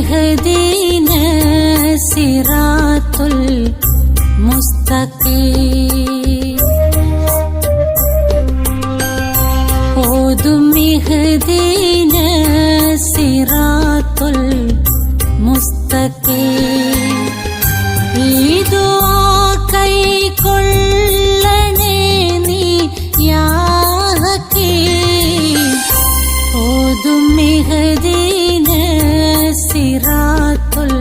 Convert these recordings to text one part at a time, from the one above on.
اهدنا صراط المستقيم اهدنا صراط المستقيم ഈ ദുആ കൈക്കൊള്ളണേ നീ യാ ഹകീം ഓതും ഇഹ്ദിന സിറാത്തുൽ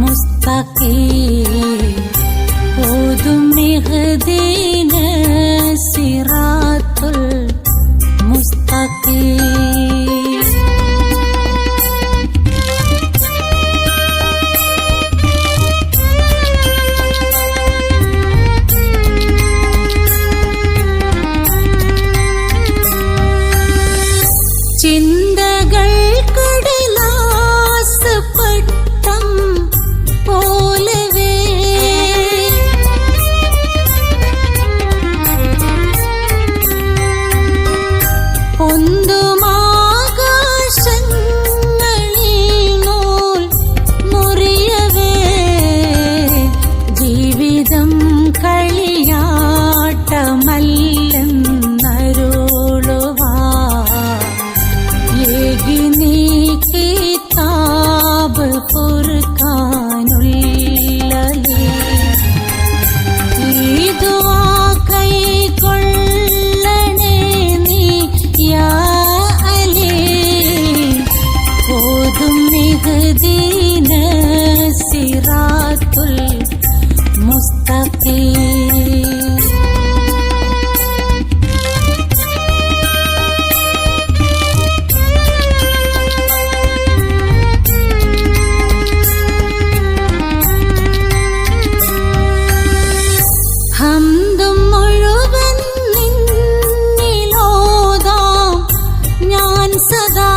മുസ്തഖീം ഓതും ഇഹ്ദിന സിറാത്തുൽ മുസ്തഖീം ചിന്തകൾ കടലാസ് പട്ടം പോലവേ പൊന്തുമാകാശങ്ങളിൽ നൂൽ മുറിയവേ ജീവിതം കളിയാട്ടമല്ലെന്നരുളുവാ നീ കിതാബ് ഫുർഖാനുല്ലലീ ഈ ദുആ കൈക്കൊള്ളണേ നീ യാ അലീം ഓതും ഇഹ്ദിന സിറാത്തുൽ മുസ്തഖീം ഹംദും മുഴുവൻ നിന്നിലോതാം ഞാൻ സദാ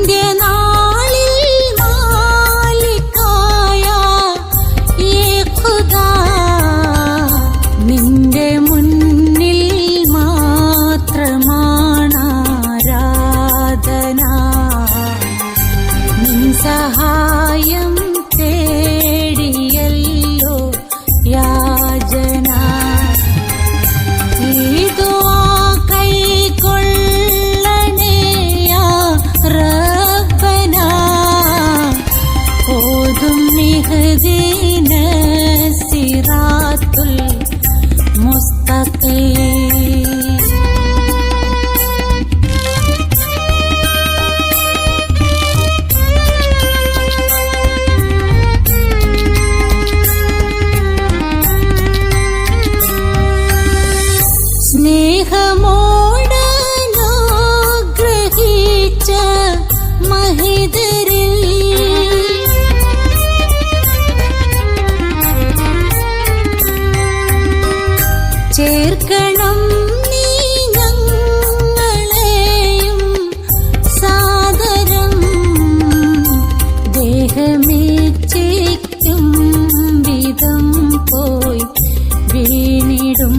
അന്ത്യനാളിൽ മാലിക്കായ യേ ഖുദാ നിന്റെ മുന്നിൽ മാത്രമാണാരാധന സഹായം തേടിയല്ലോ യാചന ഈ ദുആ കൈക്കൊള്ളണേ യാ റബ്ബന ഓതും ഇഹ്ദിന സിറാത്തുൽ മുസ്തഖീം സ്നേഹമോടനുഗ്രഹിച്ച മഹിതരിൽ ചേർക്കണം നീ ഞങ്ങളെയും സാദരം ദേഹമേച്ചിക്കും വിധം പോയി വീണിടും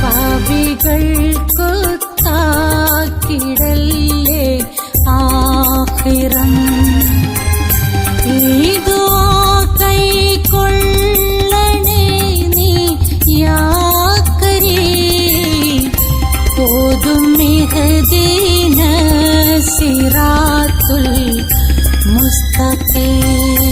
പാപികൾക്കു താക്കിടല്ലേ ആഖിറം ഈ ദുആ കൈക്കൊള്ളണേ നീ യാ കരീം ഓതും ഇഹ്ദിന സിറാത്തുൽ മുസ്തഖീം